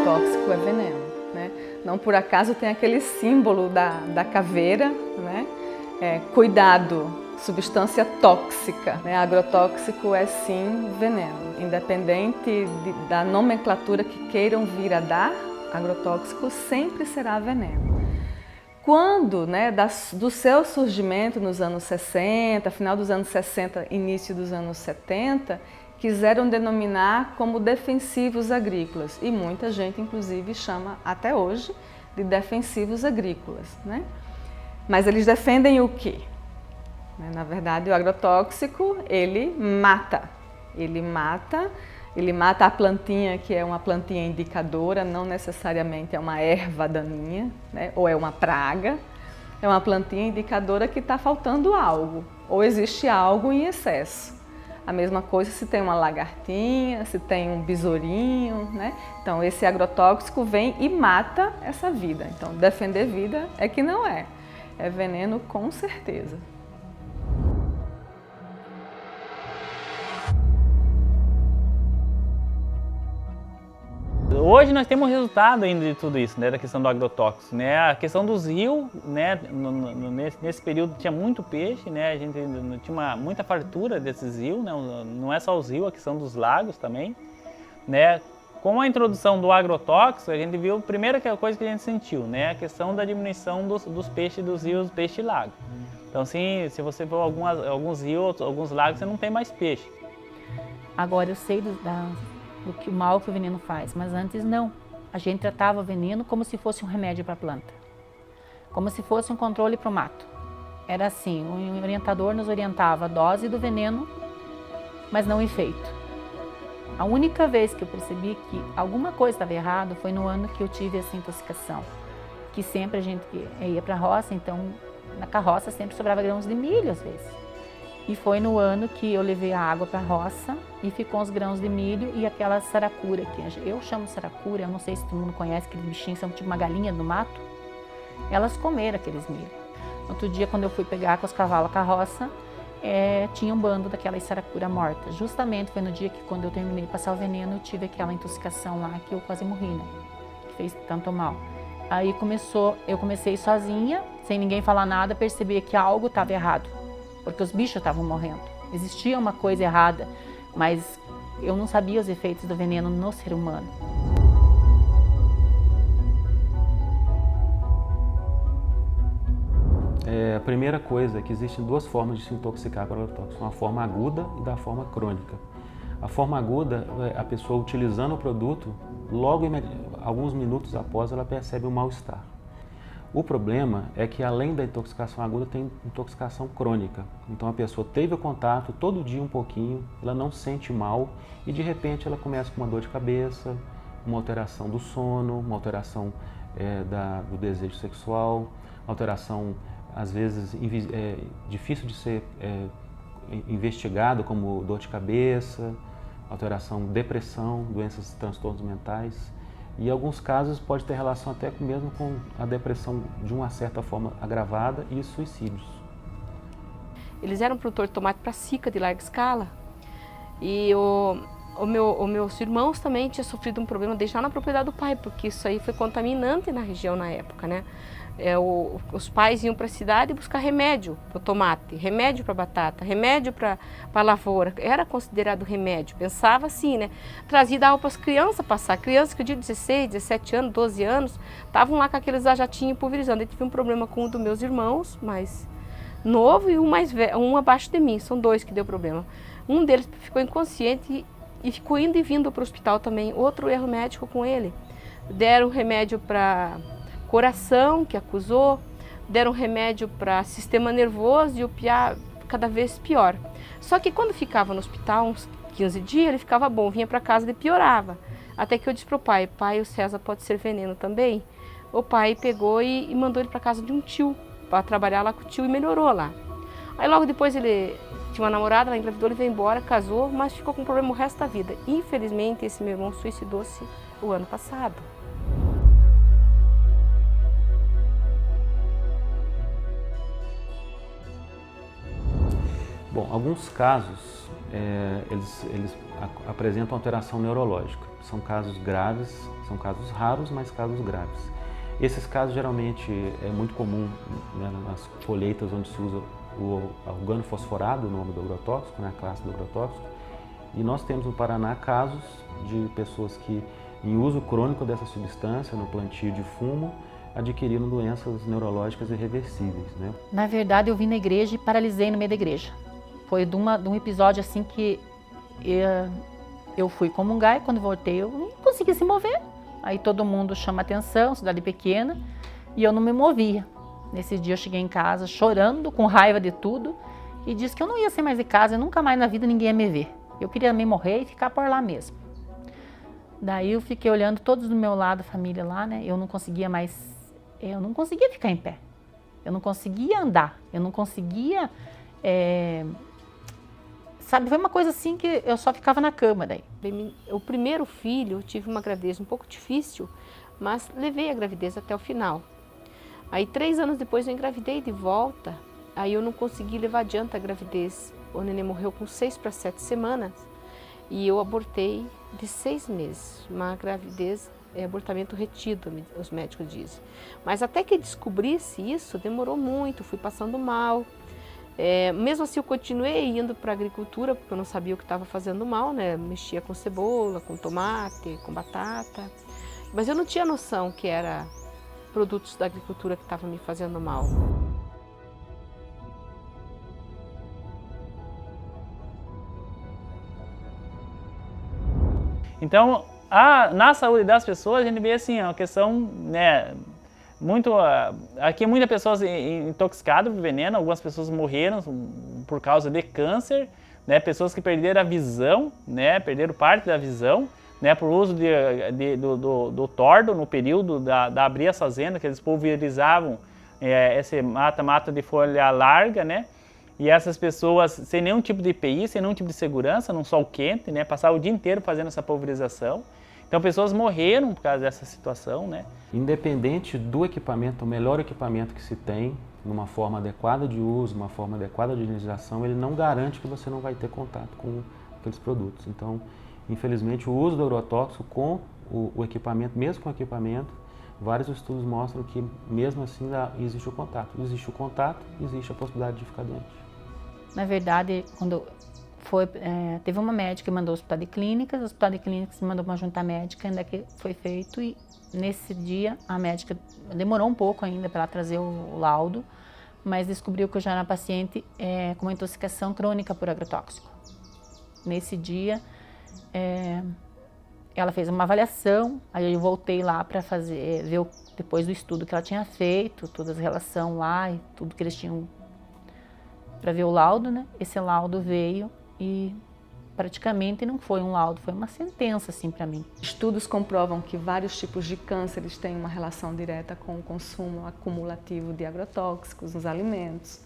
agrotóxico é veneno, né? Não por acaso tem aquele símbolo da caveira, né? Cuidado, substância tóxica, né? Agrotóxico é sim veneno, independente da nomenclatura que queiram vir a dar, agrotóxico sempre será veneno. Quando, né, do seu surgimento nos anos 60, final dos anos 60, início dos anos 70, quiseram denominar como defensivos agrícolas e muita gente inclusive chama até hoje de defensivos agrícolas, né? Mas eles defendem o quê? Na verdade, o agrotóxico, ele mata a plantinha, que é uma plantinha indicadora, não necessariamente é uma erva daninha, né? Ou é uma praga, é uma plantinha indicadora que está faltando algo, ou existe algo em excesso. A mesma coisa se tem uma lagartinha, se tem um besourinho, né? Então esse agrotóxico vem e mata essa vida. Então defender vida é que não é veneno com certeza. Hoje nós temos resultado ainda de tudo isso, né, da questão do agrotóxico, né, a questão dos rios, né, nesse período tinha muito peixe, né, a gente tinha muita fartura desses rios, né, não é só os rios, a questão dos lagos também, né, com a introdução do agrotóxico a gente viu a primeira coisa que a gente sentiu, né, a questão da diminuição dos peixes dos rios, peixe e lago. Então assim, se você for alguns rios, alguns lagos, você não tem mais peixe. Agora eu sei do que o mal que o veneno faz, mas antes não. A gente tratava o veneno como se fosse um remédio para a planta, como se fosse um controle para o mato. Era assim, o orientador nos orientava a dose do veneno, mas não o efeito. A única vez que eu percebi que alguma coisa estava errado foi no ano que eu tive essa intoxicação, que sempre a gente ia para a roça, então na carroça sempre sobrava grãos de milho às vezes. E foi no ano que eu levei a água para a roça e ficou os grãos de milho e aquela saracura, que eu chamo de saracura, eu não sei se todo mundo conhece, aqueles bichinhos, são tipo uma galinha no mato. Elas comeram aqueles milho. Outro dia, quando eu fui pegar com os cavalos a carroça, tinha um bando daquela saracura morta. Justamente foi no dia que, quando eu terminei de passar o veneno, eu tive aquela intoxicação lá que eu quase morri, né? Que fez tanto mal. Aí eu comecei sozinha, sem ninguém falar nada, perceber que algo estava errado. Porque os bichos estavam morrendo. Existia uma coisa errada, mas eu não sabia os efeitos do veneno no ser humano. A primeira coisa é que existem duas formas de se intoxicar com agrotóxico, uma forma aguda e da forma crônica. A forma aguda, a pessoa utilizando o produto, logo alguns minutos após ela percebe o mal-estar. O problema é que, além da intoxicação aguda, tem intoxicação crônica. Então a pessoa teve o contato todo dia um pouquinho, ela não sente mal e de repente ela começa com uma dor de cabeça, uma alteração do sono, uma alteração do desejo sexual, alteração às vezes difícil de ser investigado, como dor de cabeça, alteração, depressão, doenças, transtornos mentais. E em alguns casos pode ter relação até mesmo com a depressão de uma certa forma agravada e suicídios. Eles eram produtor de tomate para sica de larga escala e os meus irmãos também tinham sofrido um problema desde lá na propriedade do pai, porque isso aí foi contaminante na região na época, né? Os pais iam para a cidade buscar remédio para o tomate, remédio para a batata, remédio para a lavoura. Era considerado remédio, pensava assim, né? Trazia água para as crianças passar. Crianças que eu digo 16, 17 anos, 12 anos, estavam lá com aqueles jatinhos pulverizando. Eu tive um problema com um dos meus irmãos, mais novo, e um mais velho, um abaixo de mim. São dois que deu problema. Um deles ficou inconsciente e ficou indo e vindo para o hospital também. Outro erro médico com ele. Deram remédio para coração, que acusou, deram remédio para sistema nervoso e o piá cada vez pior. Só que quando ficava no hospital, uns 15 dias, ele ficava bom, vinha para casa e piorava. Até que eu disse para o pai, o César pode ser veneno também? O pai pegou e mandou ele para casa de um tio, para trabalhar lá com o tio, e melhorou lá. Aí logo depois ele tinha uma namorada, ela engravidou, ele veio embora, casou, mas ficou com problema o resto da vida. Infelizmente, esse meu irmão suicidou-se o ano passado. Bom, alguns casos eles apresentam alteração neurológica. São casos graves, são casos raros, mas casos graves. Esses casos geralmente é muito comum, né, nas colheitas onde se usa o organofosforado, o nome do agrotóxico, né, a classe do agrotóxico. E nós temos no Paraná casos de pessoas que, em uso crônico dessa substância, no plantio de fumo, adquiriram doenças neurológicas irreversíveis, né? Na verdade, eu vim na igreja e paralisei no meio da igreja. Foi de um episódio assim que eu fui comungar e quando voltei eu não conseguia se mover. Aí todo mundo chama atenção, cidade pequena, e eu não me movia. Nesse dia eu cheguei em casa chorando, com raiva de tudo, e disse que eu não ia sair mais de casa, nunca mais na vida ninguém ia me ver. Eu queria me morrer e ficar por lá mesmo. Daí eu fiquei olhando todos do meu lado, a família lá, né? Eu não conseguia ficar em pé. Eu não conseguia andar, eu não conseguia... Sabe, foi uma coisa assim que eu só ficava na cama daí. O primeiro filho, eu tive uma gravidez um pouco difícil, mas levei a gravidez até o final. Aí 3 anos depois eu engravidei de volta, aí eu não consegui levar adiante a gravidez. O neném morreu com 6 para 7 semanas e eu abortei de 6 meses. Uma gravidez é abortamento retido, os médicos dizem. Mas até que descobrisse isso, demorou muito, fui passando mal. Mesmo assim eu continuei indo para a agricultura, porque eu não sabia o que estava fazendo mal, né? Mexia com cebola, com tomate, com batata. Mas eu não tinha noção que era produtos da agricultura que estavam me fazendo mal. Então, na saúde das pessoas, a gente vê assim, uma questão, né, aqui muitas pessoas intoxicadas por veneno, algumas pessoas morreram por causa de câncer, né, pessoas que perderam a visão, né, perderam parte da visão, né, por uso do tordo no período da abrir as fazendas, que eles pulverizavam esse mata de folha larga, né, e essas pessoas sem nenhum tipo de EPI, sem nenhum tipo de segurança, num sol quente, né, passavam o dia inteiro fazendo essa pulverização. Então pessoas morreram por causa dessa situação, né? Independente do equipamento, o melhor equipamento que se tem, numa forma adequada de uso, uma forma adequada de higienização, ele não garante que você não vai ter contato com aqueles produtos. Então, infelizmente, o uso do agrotóxico com o equipamento, mesmo com o equipamento, vários estudos mostram que mesmo assim existe o contato. Existe o contato, existe a possibilidade de ficar doente. Na verdade, quando teve uma médica que mandou o Hospital de Clínicas mandou uma junta médica, ainda que foi feito, e nesse dia a médica demorou um pouco ainda para ela trazer o laudo, mas descobriu que eu já era paciente com uma intoxicação crônica por agrotóxico. Nesse dia, ela fez uma avaliação, aí eu voltei lá para ver depois do estudo que ela tinha feito, todas as relações lá e tudo que eles tinham para ver o laudo, né? Esse laudo veio e praticamente não foi um laudo, foi uma sentença assim para mim. Estudos comprovam que vários tipos de cânceres têm uma relação direta com o consumo acumulativo de agrotóxicos nos alimentos,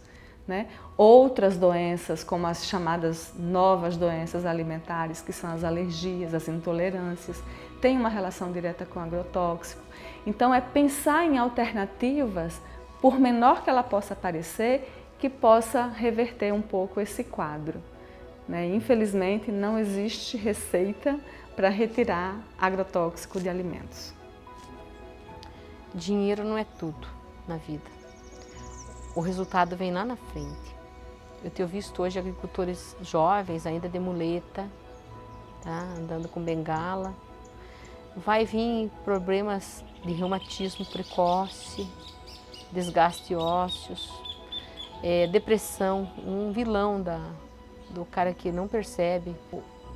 né? Outras doenças, como as chamadas novas doenças alimentares, que são as alergias, as intolerâncias, têm uma relação direta com o agrotóxico. Então é pensar em alternativas, por menor que ela possa parecer, que possa reverter um pouco esse quadro, né? Infelizmente, não existe receita para retirar agrotóxico de alimentos. Dinheiro não é tudo na vida. O resultado vem lá na frente. Eu tenho visto hoje agricultores jovens, ainda de muleta, tá? Andando com bengala. Vai vir problemas de reumatismo precoce, desgaste ósseos, depressão, um vilão do cara que não percebe.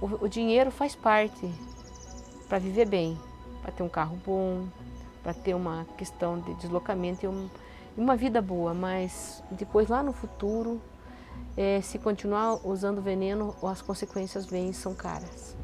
O dinheiro faz parte para viver bem, para ter um carro bom, para ter uma questão de deslocamento e uma vida boa, mas depois lá no futuro, se continuar usando veneno, as consequências vêm e são caras.